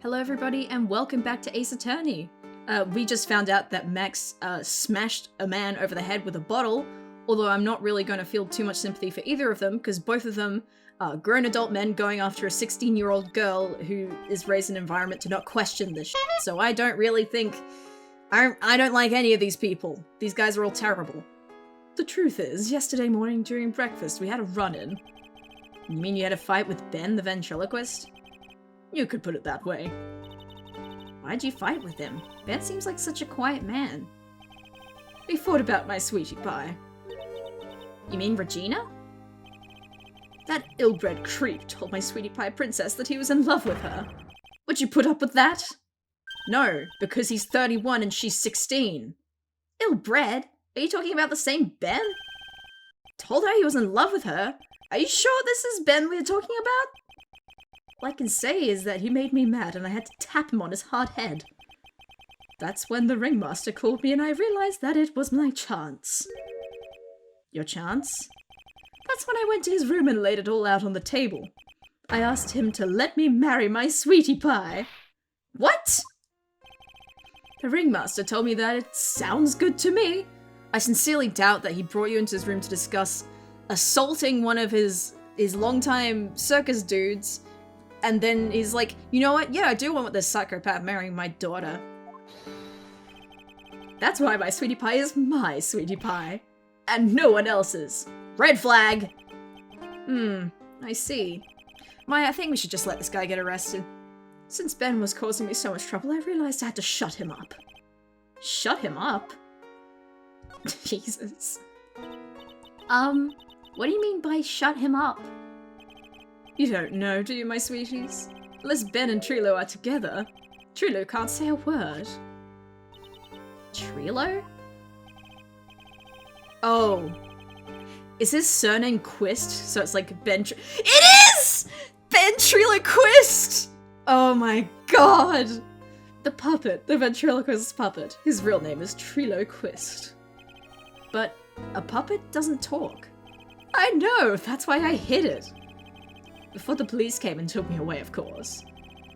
Hello everybody and welcome back to Ace Attorney. We just found out that Max smashed a man over the head with a bottle, although I'm not really going to feel too much sympathy for either of them because both of them are grown adult men going after a 16-year-old girl who is raised in an environment to not question this shit. So I don't really think... I don't like any of these people. These guys are all terrible. The truth is, yesterday morning during breakfast we had a run-in. You mean you had a fight with Ben the ventriloquist? You could put it that way. Why'd you fight with him? Ben seems like such a quiet man. We fought about my sweetie pie. You mean Regina? That ill-bred creep told my sweetie pie princess that he was in love with her. Would you put up with that? No, because he's 31 and she's 16. Ill-bred? Are you talking about the same Ben? Told her he was in love with her? Are you sure this is Ben we're talking about? All I can say is that he made me mad and I had to tap him on his hard head. That's when the ringmaster called me and I realized that it was my chance. Your chance? That's when I went to his room and laid it all out on the table. I asked him to let me marry my sweetie pie. What? The ringmaster told me that it sounds good to me. I sincerely doubt that he brought you into his room to discuss assaulting one of his longtime circus dudes. And then he's like, you know what? Yeah, I do want this psychopath marrying my daughter. That's why my sweetie pie is my sweetie pie. And no one else's. Red flag! I see. I think we should just let this guy get arrested. Since Ben was causing me so much trouble, I realized I had to shut him up. Shut him up? Jesus. What do you mean by shut him up? You don't know, do you, my sweeties? Unless Ben and Trilo are together, Trilo can't say a word. Trilo? Oh. Is his surname Quist? So it's like Ben It is! Ben Triloquist! Oh my god! The puppet, the ventriloquist puppet. His real name is Triloquist. But a puppet doesn't talk. I know, that's why I hid it. Before the police came and took me away, of course.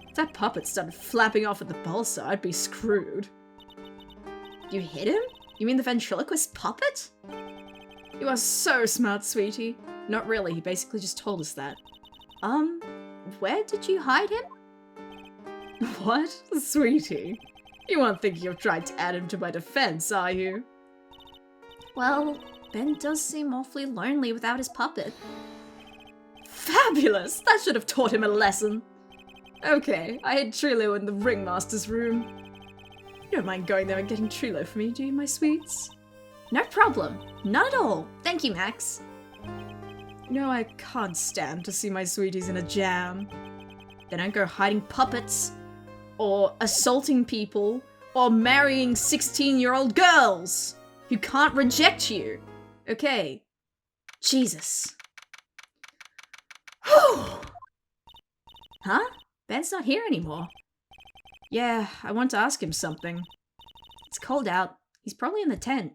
If that puppet started flapping off at the balsa, I'd be screwed. You hit him? You mean the ventriloquist puppet? You are so smart, sweetie. Not really, he basically just told us that. Where did you hide him? What? Sweetie? You aren't thinking of trying to add him to my defense, are you? Well, Ben does seem awfully lonely without his puppet. Fabulous! That should have taught him a lesson. Okay, I hid Trilo in the ringmaster's room. You don't mind going there and getting Trilo for me, do you, my sweets? No problem. Not at all. Thank you, Max. You know, I can't stand to see my sweeties in a jam. They don't go hiding puppets, or assaulting people, or marrying 16-year-old girls who can't reject you. Okay. Jesus. Huh? Ben's not here anymore. Yeah, I want to ask him something. It's cold out. He's probably in the tent.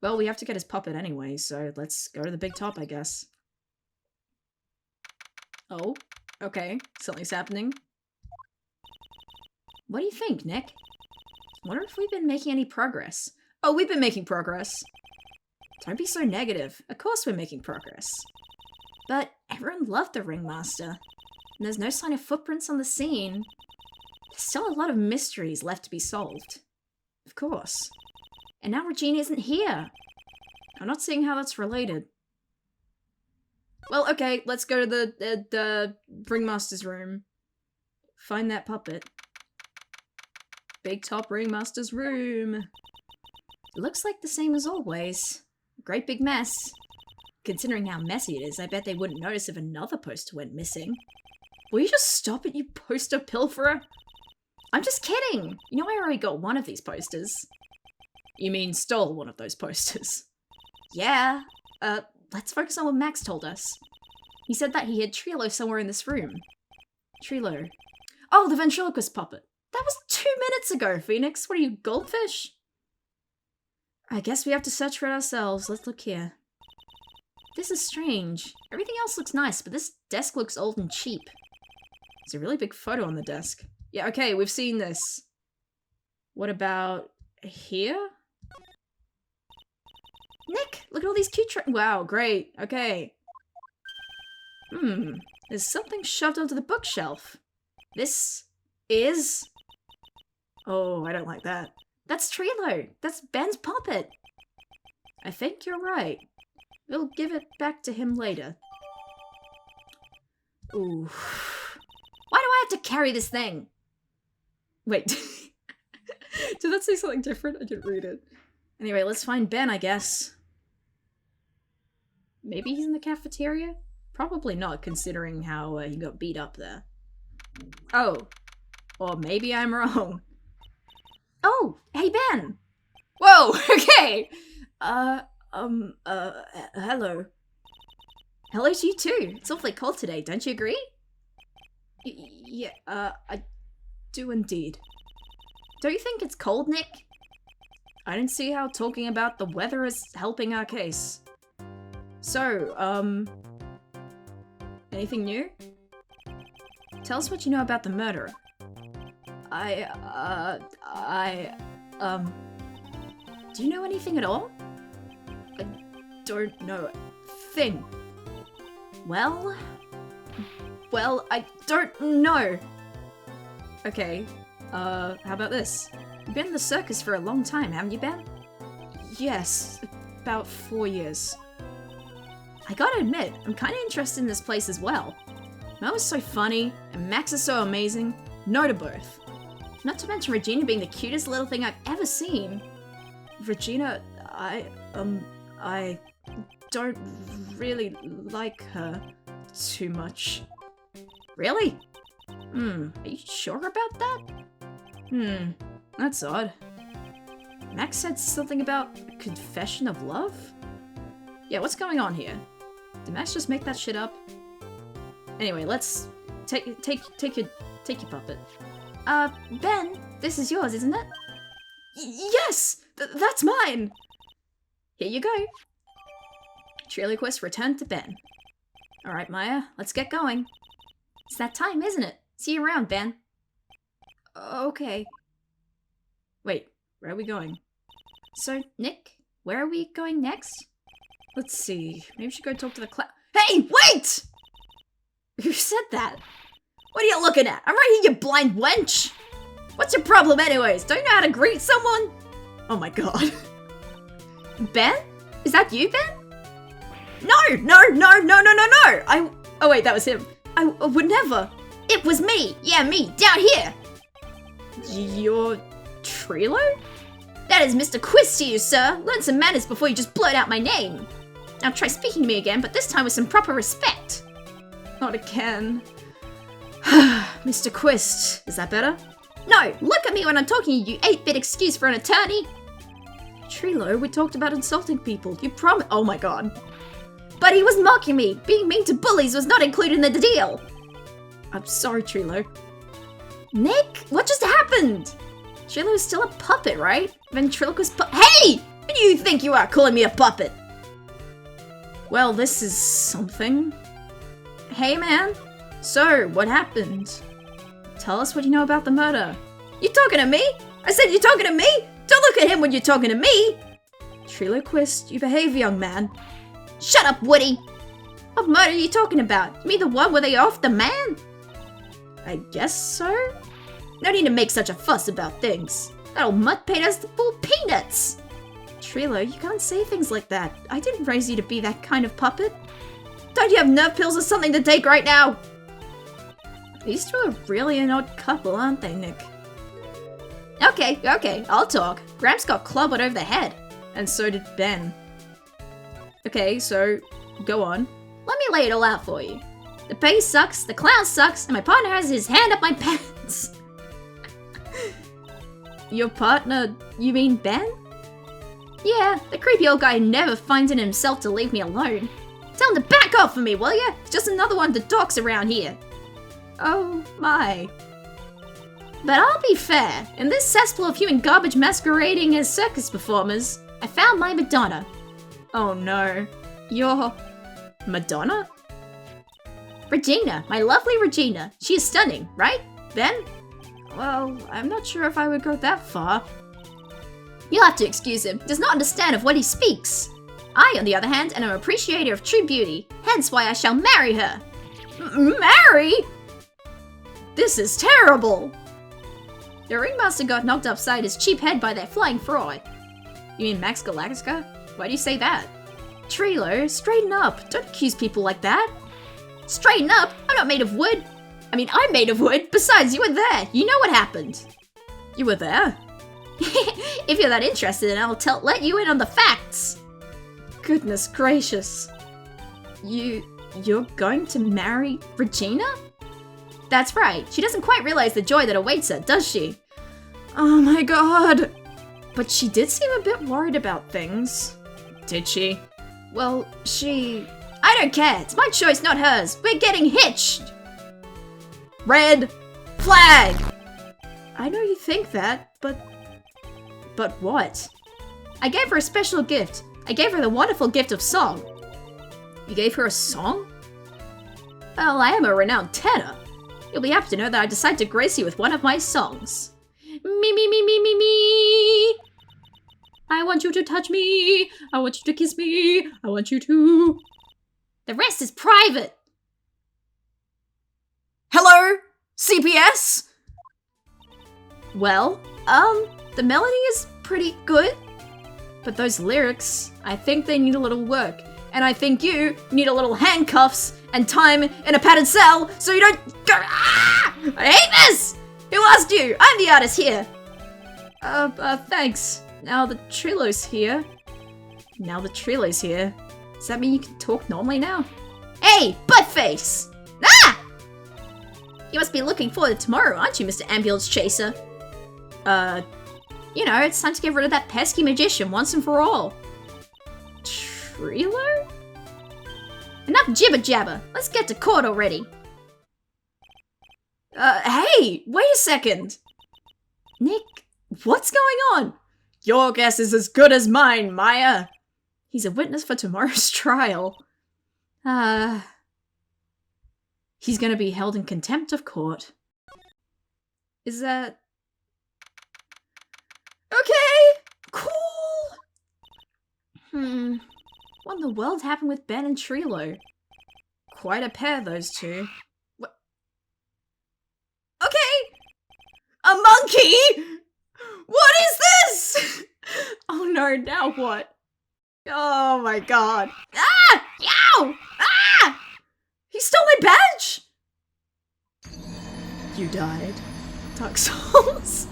Well, we have to get his puppet anyway, so let's go to the big top, I guess. Oh, okay. Something's happening. What do you think, Nick? Wonder if we've been making any progress. Oh, we've been making progress. Don't be so negative. Of course we're making progress. But everyone loved the ringmaster. And there's no sign of footprints on the scene. There's still a lot of mysteries left to be solved. Of course. And now Regina isn't here. I'm not seeing how that's related. Well, okay, let's go to the ringmaster's room. Find that puppet. Big top ringmaster's room. It looks like the same as always. Great big mess. Considering how messy it is, I bet they wouldn't notice if another poster went missing. Will you just stop it, you poster pilferer? I'm just kidding! You know I already got one of these posters. You mean stole one of those posters? Yeah. Let's focus on what Max told us. He said that he had Trilo somewhere in this room. Trilo. Oh, the ventriloquist puppet. That was 2 minutes ago, Phoenix. What are you, goldfish? I guess we have to search for it ourselves. Let's look here. This is strange. Everything else looks nice, but this desk looks old and cheap. There's a really big photo on the desk. Yeah, okay, we've seen this. What about here? Nick, look at all these cute wow, great. Okay. There's something shoved onto the bookshelf. This is... Oh, I don't like that. That's Trilo. That's Ben's puppet. I think you're right. We'll give it back to him later. Ooh. Why do I have to carry this thing? Wait. Did that say something different? I didn't read it. Anyway, let's find Ben, I guess. Maybe he's in the cafeteria? Probably not, considering how he got beat up there. Oh. Or maybe I'm wrong. Oh, hey Ben! Whoa, okay! Hello. Hello to you too. It's awfully cold today, don't you agree? Yeah, I do indeed. Don't you think it's cold, Nick? I didn't see how talking about the weather is helping our case. So, anything new? Tell us what you know about the murderer. Do you know anything at all? I don't know a thing. Well, I don't know. Okay, how about this? You've been in the circus for a long time, haven't you, Ben? Yes, about 4 years. I gotta admit, I'm kinda interested in this place as well. Mo is so funny, and Max is so amazing. No to both. Not to mention Regina being the cutest little thing I've ever seen. Regina, I don't really like her too much. Really? Are you sure about that? That's odd. Max said something about a confession of love? Yeah, what's going on here? Did Max just make that shit up? Anyway, let's take your puppet. Ben, this is yours, isn't it? Yes! That's mine! Here you go. Triloquist returned to Ben. Alright, Maya, let's get going. It's that time, isn't it? See you around, Ben. Okay. Wait, where are we going? So, Nick, where are we going next? Let's see, maybe we should go talk to the Hey, wait! Who said that? What are you looking at? I'm right here, you blind wench! What's your problem anyways? Don't you know how to greet someone? Oh my god. Ben? Is that you, Ben? No! Oh wait, that was him. I would never. It was me! Yeah, me, down here! You're... Trilo? That is Mr. Quiz to you, sir. Learn some manners before you just blurt out my name. Now try speaking to me again, but this time with some proper respect. Not again. Mr. Quist, is that better? No, look at me when I'm talking to you, 8-bit excuse for an attorney. Trilo, we talked about insulting people. You oh my god. But he was mocking me. Being mean to bullies was not included in the deal. I'm sorry, Trilo. Nick, what just happened? Trilo's still a puppet, right? Ventriloquist Hey! Who do you think you are calling me a puppet? Well, this is something. Hey, man. So, what happened? Tell us what you know about the murder. You talking to me? I said you talking to me? Don't look at him when you're talking to me! Triloquist, you behave, young man. Shut up, Woody! What murder are you talking about? You mean the one where they off the man? I guess so? No need to make such a fuss about things. That old mutt paid us the full peanuts! Trilo, you can't say things like that. I didn't raise you to be that kind of puppet. Don't you have nerve pills or something to take right now? These two are really an odd couple, aren't they, Nick? Okay, I'll talk. Gramps got clobbered over the head. And so did Ben. Okay, so, go on. Let me lay it all out for you. The bass sucks, the clown sucks, and my partner has his hand up my pants. Your partner, you mean Ben? Yeah, the creepy old guy who never finds it in himself to leave me alone. Tell him to back off for me, will ya? It's just another one of the dorks around here. Oh my. But I'll be fair, in this cesspool of human garbage masquerading as circus performers, I found my Madonna. Oh no. Your... Madonna? Regina, my lovely Regina. She is stunning, right, Ben? Well, I'm not sure if I would go that far. You'll have to excuse him. He does not understand of what he speaks. I, on the other hand, am an appreciator of true beauty, hence why I shall marry her. Marry? This is terrible! The ringmaster got knocked upside his cheap head by that flying fraud. You mean Max Galactica? Why do you say that? Trilo, straighten up. Don't accuse people like that. Straighten up? I'm not made of wood. I mean, I'm made of wood. Besides, you were there. You know what happened. You were there? If you're that interested, then I'll let you in on the facts. Goodness gracious. You're going to marry Regina? That's right. She doesn't quite realize the joy that awaits her, does she? Oh my god. But she did seem a bit worried about things. Did she? Well, I don't care. It's my choice, not hers. We're getting hitched. Red flag! I know you think that, but what? I gave her a special gift. I gave her the wonderful gift of song. You gave her a song? Well, I am a renowned tenor. You'll be happy to know that I decided to grace you with one of my songs. Me, me, me, me, me, me. I want you to touch me. I want you to kiss me. I want you to... The rest is private. Hello? CPS? Well, the melody is pretty good. But those lyrics, I think they need a little work. And I think you need a little handcuffs and time in a padded cell so you don't go. Ah! I hate this! Who asked you? I'm the artist here. Thanks. Now the Trilo's here. Does that mean you can talk normally now? Hey, buttface! Ah! You must be looking forward to tomorrow, aren't you, Mr. Ambulance Chaser? You know, it's time to get rid of that pesky magician once and for all. Trilo? Enough jibber jabber. Let's get to court already. Hey, wait a second. Nick, what's going on? Your guess is as good as mine, Maya. He's a witness for tomorrow's trial. He's gonna be held in contempt of court. Is that... Okay, cool. What in the world happened with Ben and Trilo? Quite a pair, those two. What? Okay! A monkey?! What is this?! Oh no, now what? Oh my god. Ah! Yow! Ah! He stole my badge! You died. Dark Souls.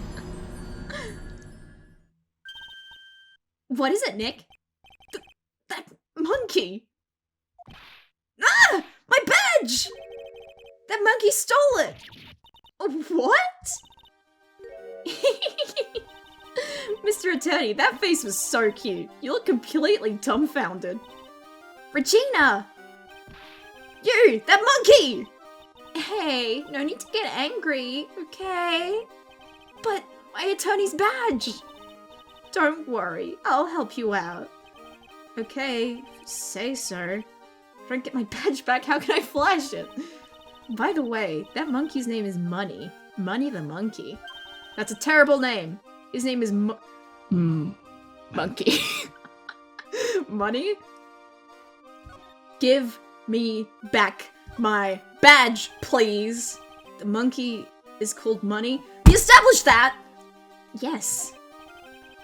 What is it, Nick? That monkey! Ah! My badge! That monkey stole it! What? Mr. Attorney, that face was so cute. You look completely dumbfounded. Regina! You! That monkey! Hey, no need to get angry, okay? But my attorney's badge! Don't worry, I'll help you out. Okay, if you say so. If I don't get my badge back, how can I flash it? By the way, that monkey's name is Money. Money the monkey. That's a terrible name. His name is Monkey. Money? Give me back my badge, please. The monkey is called Money. We established that! Yes.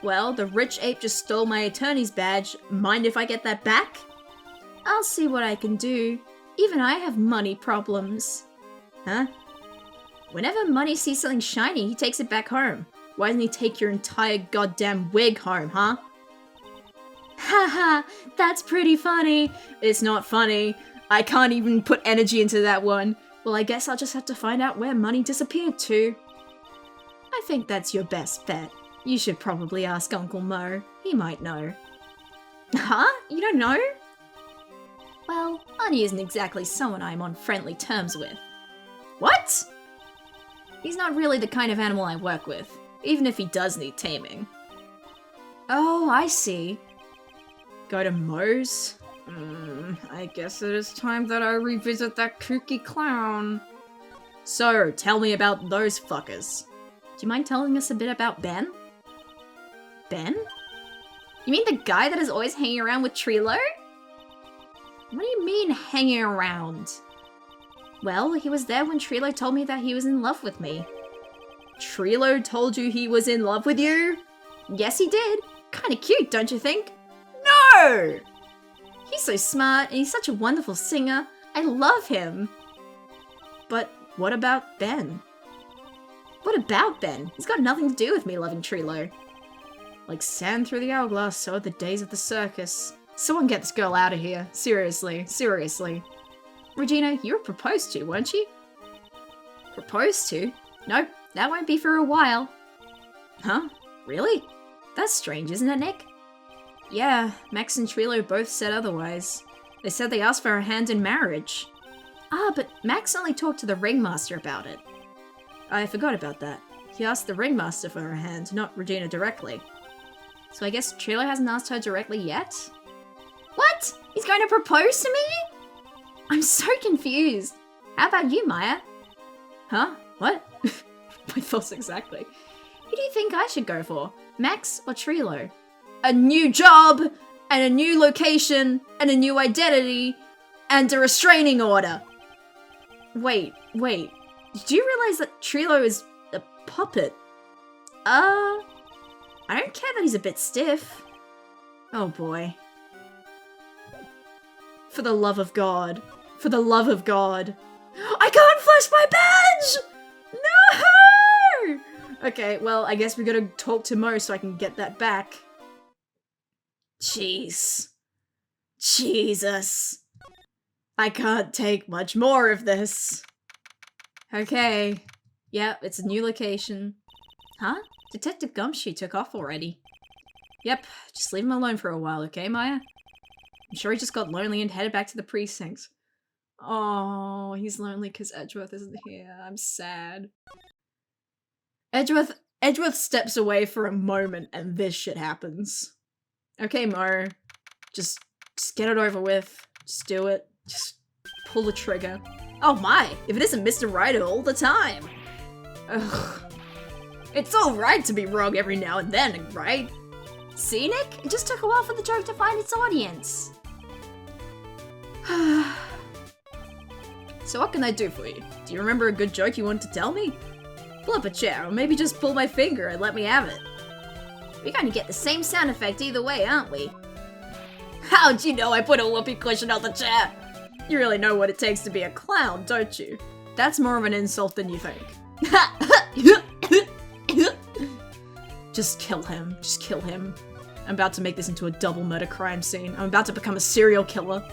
Well, the rich ape just stole my attorney's badge. Mind if I get that back? I'll see what I can do. Even I have money problems. Huh? Whenever Money sees something shiny, he takes it back home. Why doesn't he take your entire goddamn wig home, huh? Haha, that's pretty funny. It's not funny. I can't even put energy into that one. Well, I guess I'll just have to find out where Money disappeared to. I think that's your best bet. You should probably ask Uncle Mo. He might know. Huh? You don't know? Well, Money isn't exactly someone I'm on friendly terms with. What? He's not really the kind of animal I work with, even if he does need taming. Oh, I see. Go to Mo's? I guess it is time that I revisit that kooky clown. So, tell me about those fuckers. you mind telling us a bit about Ben? Ben? You mean the guy that is always hanging around with Trilo? What do you mean, hanging around? Well, he was there when Trilo told me that he was in love with me. Trilo told you he was in love with you? Yes, he did. Kinda cute, don't you think? No! He's so smart, and he's such a wonderful singer. I love him. But what about Ben? What about Ben? He's got nothing to do with me loving Trilo. Like sand through the hourglass, so are the days of the circus. Someone get this girl out of here. Seriously, seriously. Regina, you were proposed to, weren't you? Proposed to? No, that won't be for a while. Huh? Really? That's strange, isn't it, Nick? Yeah, Max and Trilo both said otherwise. They said they asked for her hand in marriage. Ah, but Max only talked to the ringmaster about it. I forgot about that. He asked the ringmaster for her hand, not Regina directly. So I guess Trilo hasn't asked her directly yet? What? He's going to propose to me? I'm so confused. How about you, Maya? Huh? What? My thoughts exactly. Who do you think I should go for? Max or Trilo? A new job, and a new location, and a new identity, and a restraining order. Wait. Do you realize that Trilo is a puppet? I don't care that he's a bit stiff. Oh boy. For the love of God. For the love of God. I can't flash my badge! No! Okay, well, I guess we gotta talk to Mo so I can get that back. Jeez. Jesus. I can't take much more of this. Okay. Yep, it's a new location. Huh? Detective Gumshoe took off already. Yep, just leave him alone for a while, okay, Maya? I'm sure he just got lonely and headed back to the precinct. Oh, he's lonely because Edgeworth isn't here. I'm sad. Edgeworth steps away for a moment and this shit happens. Okay, Mo. Just get it over with. Just do it. Just pull the trigger. Oh my, if it isn't Mr. Right all the time. Ugh. It's alright to be wrong every now and then, right? See, Nick? It just took a while for the joke to find its audience. So what can I do for you? Do you remember a good joke you wanted to tell me? Pull up a chair, or maybe just pull my finger and let me have it. We're going to get the same sound effect either way, aren't we? How'd you know I put a whoopee cushion on the chair? You really know what it takes to be a clown, don't you? That's more of an insult than you think. Just kill him. Just kill him. I'm about to make this into a double murder crime scene. I'm about to become a serial killer.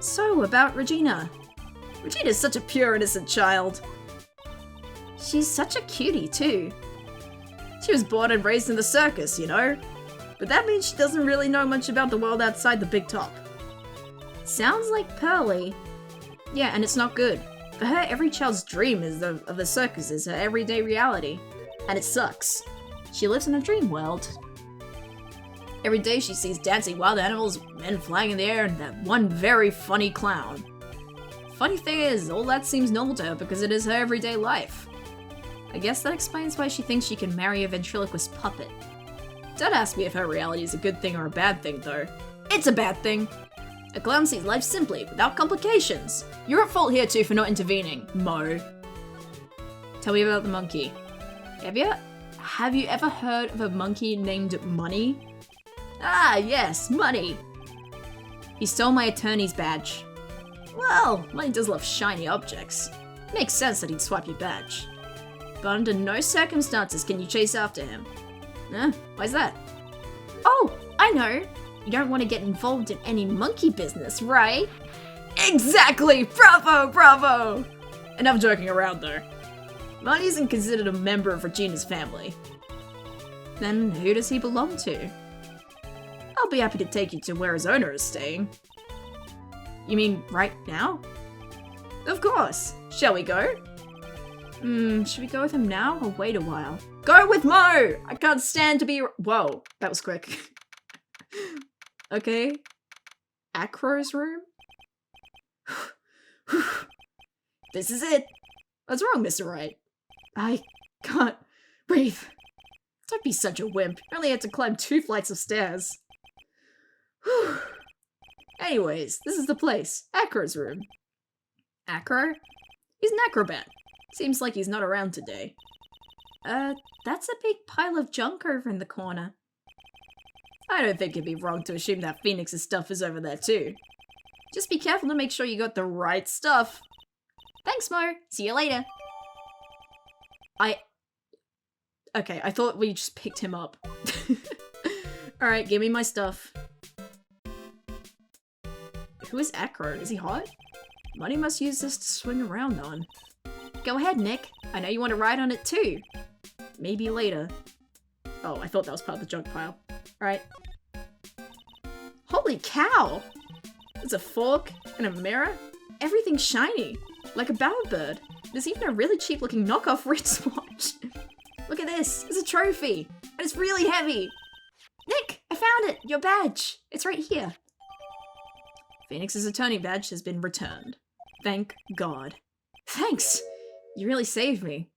So, about Regina. Regina's such a pure, innocent child. She's such a cutie, too. She was born and raised in the circus, you know? But that means she doesn't really know much about the world outside the big top. Sounds like Pearly. Yeah, and it's not good. For her, every child's dream of the circus is her everyday reality. And it sucks. She lives in a dream world. Every day she sees dancing wild animals, men flying in the air, and that one very funny clown. Funny thing is, all that seems normal to her because it is her everyday life. I guess that explains why she thinks she can marry a ventriloquist puppet. Don't ask me if her reality is a good thing or a bad thing, though. It's a bad thing. A clown sees life simply, without complications. You're at fault here too for not intervening, Mo. Tell me about the monkey. Have you ever heard of a monkey named Money? Ah, yes, Money. He stole my attorney's badge. Well, Money does love shiny objects. Makes sense that he'd swap your badge. But under no circumstances can you chase after him. Why's that? Oh, I know. You don't want to get involved in any monkey business, right? Exactly! Bravo, bravo! Enough joking around, though. Money isn't considered a member of Regina's family. Then who does he belong to? I'll be happy to take you to where his owner is staying. You mean right now? Of course. Shall we go? Should we go with him now or wait a while? Go with Mo! I can't stand to be— Whoa, that was quick. Okay. Acro's room? This is it. What's wrong, Mr. Wright? I can't Breathe. Don't be such a wimp. You only had to climb 2 flights of stairs. Whew. Anyways, this is the place. Acro's room. Acro? He's an acrobat. Seems like he's not around today. That's a big pile of junk over in the corner. I don't think it'd be wrong to assume that Phoenix's stuff is over there too. Just be careful to make sure you got the right stuff. Thanks, Mo. See you later. Okay, I thought we just picked him up. Alright, give me my stuff. Who is Acro? Is he hot? Money must use this to swing around on. Go ahead, Nick. I know you want to ride on it too. Maybe later. Oh, I thought that was part of the junk pile. Alright. Holy cow! There's a fork and a mirror. Everything's shiny. Like a bowerbird. There's even a really cheap looking knockoff wristwatch. Look at this. It's a trophy. And it's really heavy. Nick, I found it. Your badge. It's right here. Phoenix's attorney badge has been returned. Thank God. Thanks. You really saved me.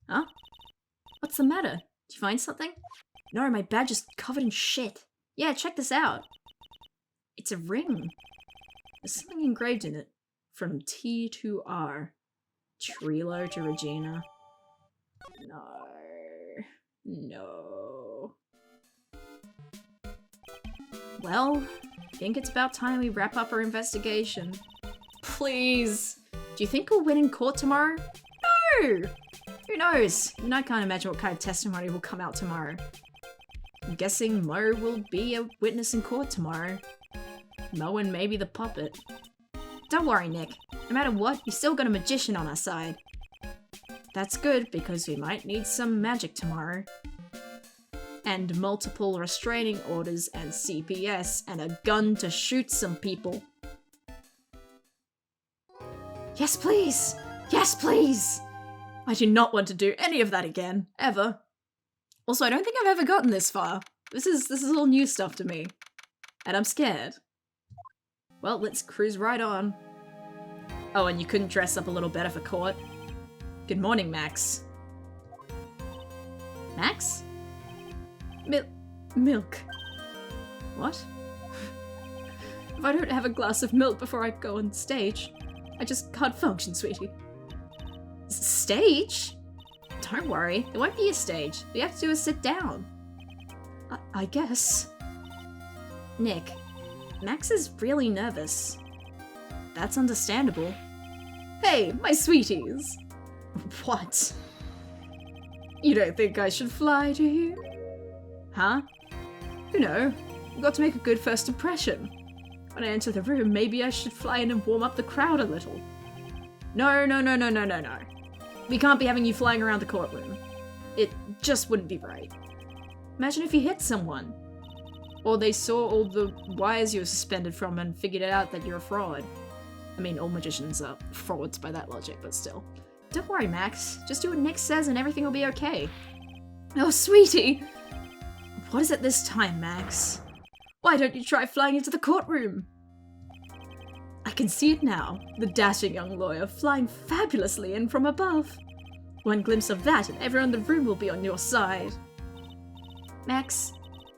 Huh? What's the matter? Did you find something? No, my badge is covered in shit. Yeah, check this out. It's a ring. There's something engraved in it. From T to R. Trilo to Regina. No. No. Well, I think it's about time we wrap up our investigation. Please. Do you think we'll win in court tomorrow? No! Who knows? I mean, I can't imagine what kind of testimony will come out tomorrow. I'm guessing Mo will be a witness in court tomorrow. Mo and maybe the puppet. Don't worry, Nick. No matter what, we still got a magician on our side. That's good, because we might need some magic tomorrow. And multiple restraining orders and CPS and a gun to shoot some people. Yes, please! Yes, please! I do not want to do any of that again, ever. Also, I don't think I've ever gotten this far. This is all new stuff to me. And I'm scared. Well, let's cruise right on. Oh, and you couldn't dress up a little better for court? Good morning, Max. Max? Milk. What? If I don't have a glass of milk before I go on stage, I just can't function, sweetie. Stage? Don't worry, there won't be a stage. All you have to do is sit down. I guess. Nick, Max is really nervous. That's understandable. Hey, my sweeties! What? You don't think I should fly, do you? Huh? You know, I've got to make a good first impression. When I enter the room, maybe I should fly in and warm up the crowd a little. No. We can't be having you flying around the courtroom. It just wouldn't be right. Imagine if you hit someone. Or they saw all the wires you were suspended from and figured out that you're a fraud. I mean, all magicians are frauds by that logic, but still. Don't worry, Max. Just do what Nick says and everything will be okay. Oh, sweetie! What is it this time, Max? Why don't you try flying into the courtroom? I can see it now. The dashing young lawyer flying fabulously in from above. One glimpse of that and everyone in the room will be on your side. Max,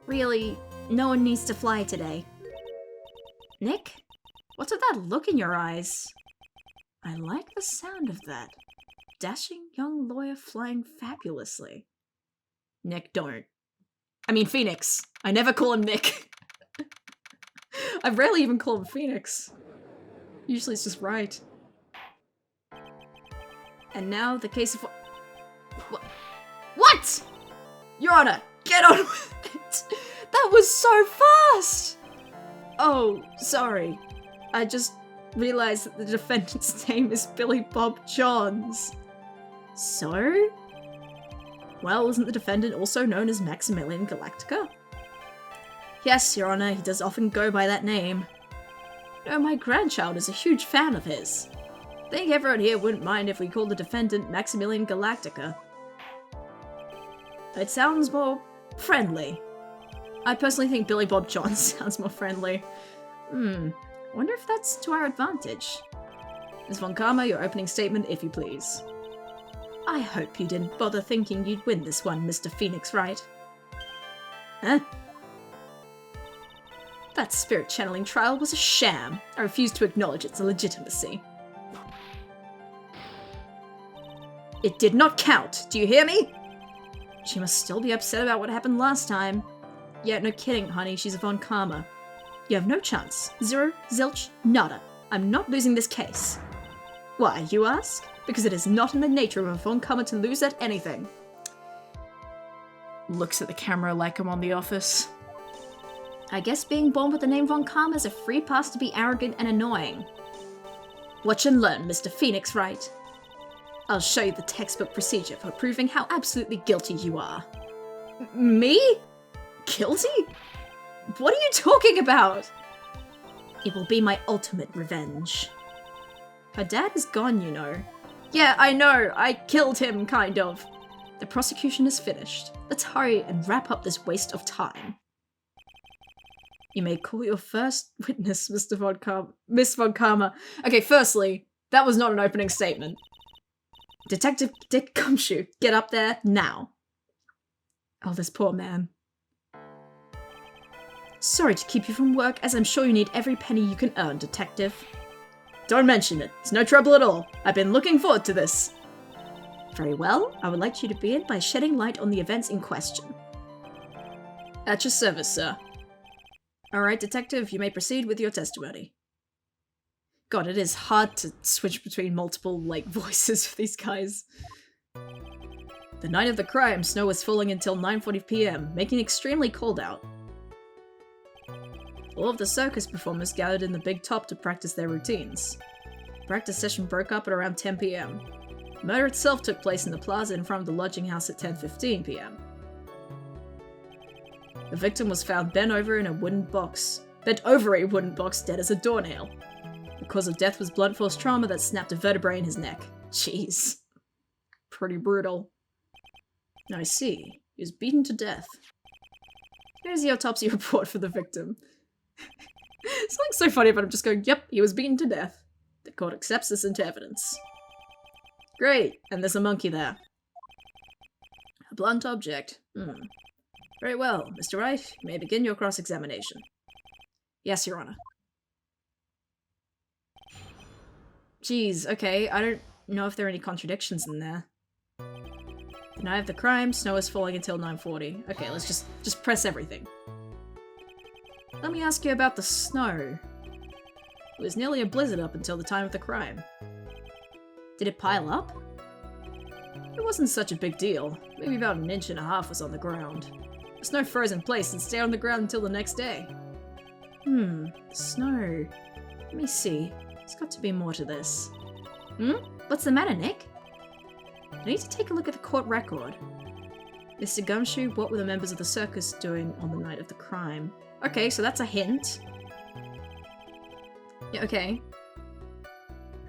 really, no one needs to fly today. Nick? What's with that look in your eyes? I like the sound of that. Dashing young lawyer flying fabulously. Nick, don't. I mean, Phoenix. I never call him Nick. I rarely even call him Phoenix. Usually it's just right. And now the case of... What? Your Honor, get on with it! That was so fast! Oh, sorry. I just realized that the defendant's name is Billy Bob Johns. So? Well, isn't the defendant also known as Maximilian Galactica? Yes, Your Honor, he does often go by that name. You know, my grandchild is a huge fan of his. I think everyone here wouldn't mind if we called the defendant Maximilian Galactica. It sounds more friendly. I personally think Billy Bob Johns sounds more friendly. I wonder if that's to our advantage. Ms. Von Karma, your opening statement, if you please. I hope you didn't bother thinking you'd win this one, Mr. Phoenix Wright. Huh? That spirit channeling trial was a sham. I refuse to acknowledge its legitimacy. It did not count. Do you hear me? She must still be upset about what happened last time. Yeah, no kidding, honey. She's a Von Karma. You have no chance. Zero, zilch, nada. I'm not losing this case. Why, you ask? Because it is not in the nature of a Von Karma to lose at anything. Looks at the camera like I'm on The Office. I guess being born with the name Von Karma is a free pass to be arrogant and annoying. Watch and learn, Mr. Phoenix Wright. I'll show you the textbook procedure for proving how absolutely guilty you are. Me? Guilty? What are you talking about? It will be my ultimate revenge. Her dad is gone, you know. Yeah, I know. I killed him, kind of. The prosecution is finished. Let's hurry and wrap up this waste of time. You may call your first witness, Miss Von Karma. Okay, firstly, that was not an opening statement. Detective Dick Gumshoe, get up there now. Oh, this poor man. Sorry to keep you from work, as I'm sure you need every penny you can earn, Detective. Don't mention it. It's no trouble at all. I've been looking forward to this. Very well. I would like you to begin by shedding light on the events in question. At your service, sir. Alright, Detective, you may proceed with your testimony. God, it is hard to switch between multiple, voices for these guys. The night of the crime, snow was falling until 9:40 p.m., making it extremely cold out. All of the circus performers gathered in the big top to practice their routines. The practice session broke up at around 10 p.m. The murder itself took place in the plaza in front of the lodging house at 10:15 p.m. The victim was found bent over a wooden box, dead as a doornail. The cause of death was blunt force trauma that snapped a vertebrae in his neck. Jeez. Pretty brutal. I see. He was beaten to death. Here's the autopsy report for the victim. It's so funny, but I'm just going, yep, he was beaten to death. The court accepts this into evidence. Great, and there's a monkey there. A blunt object. Very well, Mr. Wright, you may begin your cross-examination. Yes, Your Honor. Geez, okay, I don't know if there are any contradictions in there. The night of the crime, snow is falling until 9:40. Okay, let's just press everything. Let me ask you about the snow. It was nearly a blizzard up until the time of the crime. Did it pile up? It wasn't such a big deal. Maybe about 1.5 inches was on the ground. The snow froze in place and stayed on the ground until the next day. Snow. Let me see. There's got to be more to this. What's the matter, Nick? I need to take a look at the court record. Mr. Gumshoe, what were the members of the circus doing on the night of the crime? Okay, so that's a hint. Yeah, okay.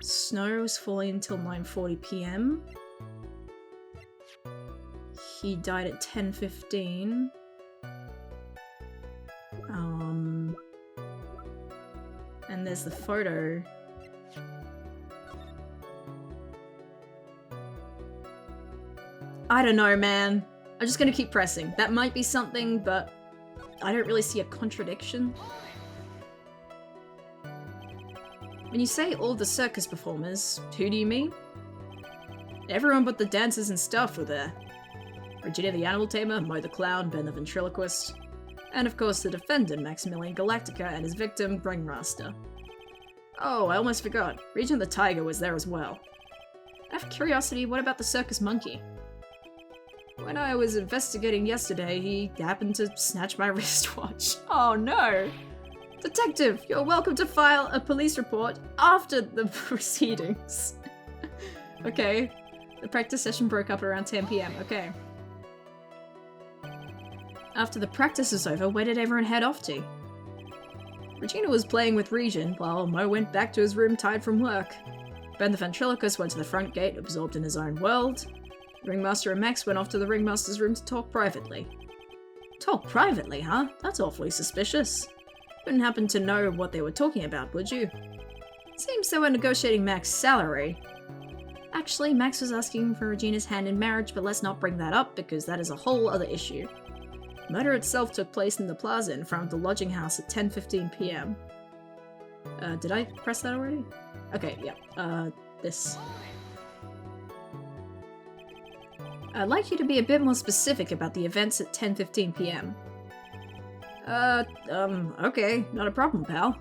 Snow was falling until 9:40 p.m. He died at 10:15. And there's the photo. I don't know, man. I'm just gonna keep pressing. That might be something, but I don't really see a contradiction. When you say all the circus performers, who do you mean? Everyone but the dancers and staff were there. Regina the Animal Tamer, Mo the Clown, Ben the Ventriloquist, and of course the defendant, Maximilian Galactica, and his victim, Ringmaster. Oh, I almost forgot. Regina the Tiger was there as well. Out of curiosity, what about the circus monkey? When I was investigating yesterday, he happened to snatch my wristwatch. Oh no! Detective, you're welcome to file a police report after the proceedings. Okay. The practice session broke up around 10 p.m. Okay. After the practice was over, where did everyone head off to? Regina was playing with Regin, while Mo went back to his room tired from work. Ben the Ventriloquist went to the front gate, absorbed in his own world. Ringmaster and Max went off to the Ringmaster's room to talk privately. Talk privately, huh? That's awfully suspicious. Wouldn't happen to know what they were talking about, would you? Seems they were negotiating Max's salary. Actually, Max was asking for Regina's hand in marriage, but let's not bring that up because that is a whole other issue. Murder itself took place in the plaza in front of the lodging house at 10:15 p.m. Did I press that already? Okay, yeah, this. I'd like you to be a bit more specific about the events at 10:15 p.m. Okay, not a problem, pal.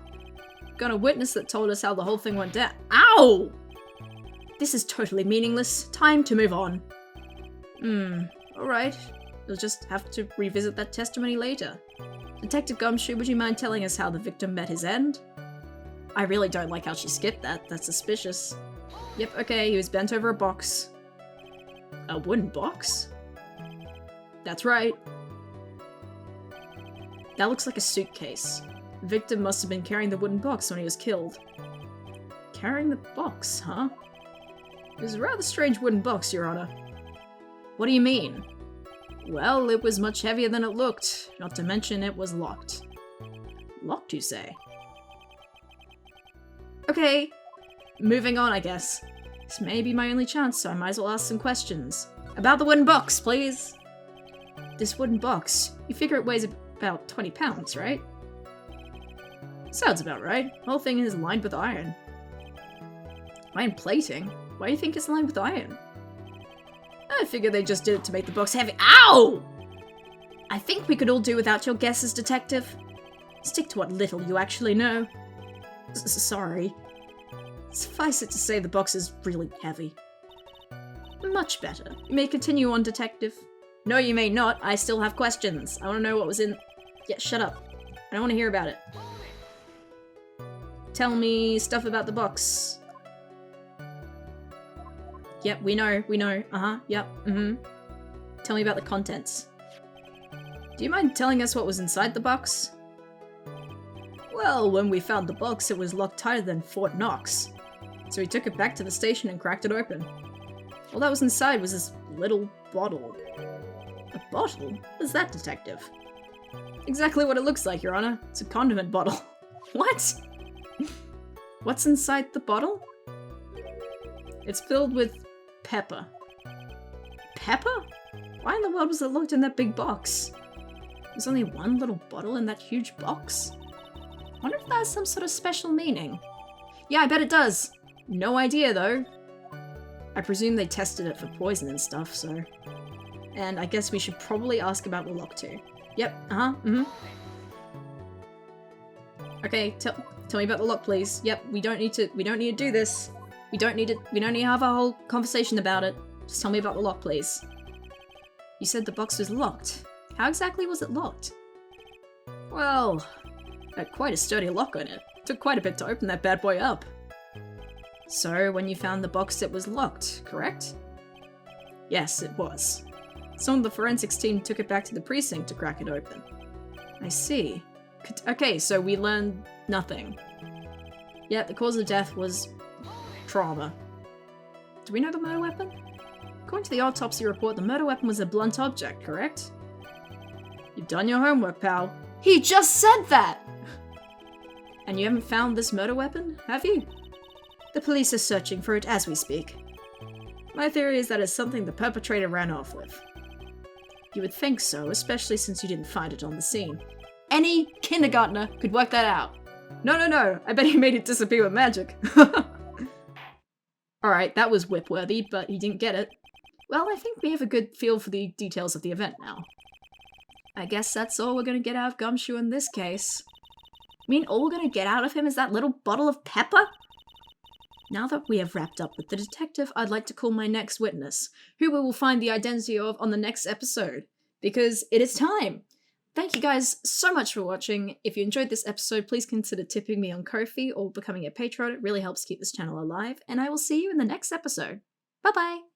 Got a witness that told us how the whole thing went down. Ow! This is totally meaningless. Time to move on. Alright. You'll just have to revisit that testimony later. Detective Gumshoe, would you mind telling us how the victim met his end? I really don't like how she skipped that. That's suspicious. Yep, okay, he was bent over a box. A wooden box? That's right. That looks like a suitcase. The victim must have been carrying the wooden box when he was killed. Carrying the box, huh? It was a rather strange wooden box, Your Honor. What do you mean? Well, it was much heavier than it looked, not to mention it was locked. Locked, you say? Okay, moving on, I guess. This may be my only chance, so I might as well ask some questions. About the wooden box, please! This wooden box, you figure it weighs about 20 pounds, right? Sounds about right. The whole thing is lined with iron. Iron plating? Why do you think it's lined with iron? I figure they just did it to make the box heavy. Ow! I think we could all do without your guesses, Detective. Stick to what little you actually know. Sorry. Suffice it to say the box is really heavy. Much better. You may continue on, Detective. No, you may not. I still have questions. I want to know what was in... Yeah, shut up. I don't want to hear about it. Tell me stuff about the box. Yep, we know. Yep, Tell me about the contents. Do you mind telling us what was inside the box? Well, when we found the box, it was locked tighter than Fort Knox. So we took it back to the station and cracked it open. All that was inside was this little bottle. A bottle? What is that, Detective? Exactly what it looks like, Your Honor. It's a condiment bottle. What? What's inside the bottle? It's filled with pepper. Pepper? Why in the world was it locked in that big box? There's only one little bottle in that huge box. Wonder if that has some sort of special meaning. Yeah, I bet it does. No idea, though. I presume they tested it for poison and stuff, so... And I guess we should probably ask about the lock, too. Yep, Okay, tell me about the lock, please. Yep, we don't need to do this. We don't need to have a whole conversation about it. Just tell me about the lock, please. You said the box was locked. How exactly was it locked? Well, it had quite a sturdy lock on it. Took quite a bit to open that bad boy up. So, when you found the box, it was locked, correct? Yes, it was. Some of the forensics team took it back to the precinct to crack it open. I see. Okay, so we learned nothing. Yeah, the cause of death was trauma. Do we know the murder weapon? According to the autopsy report, the murder weapon was a blunt object, correct? You've done your homework, pal. He just said that! And you haven't found this murder weapon, have you? The police are searching for it as we speak. My theory is that it's something the perpetrator ran off with. You would think so, especially since you didn't find it on the scene. Any kindergartner could work that out. No, I bet he made it disappear with magic. Alright, that was whip-worthy, but he didn't get it. Well, I think we have a good feel for the details of the event now. I guess that's all we're gonna get out of Gumshoe in this case. I mean, all we're gonna get out of him is that little bottle of pepper? Now that we have wrapped up with the detective, I'd like to call my next witness, who we will find the identity of on the next episode, because it is time! Thank you guys so much for watching. If you enjoyed this episode, please consider tipping me on Ko-fi or becoming a patron. It really helps keep this channel alive, and I will see you in the next episode. Bye bye!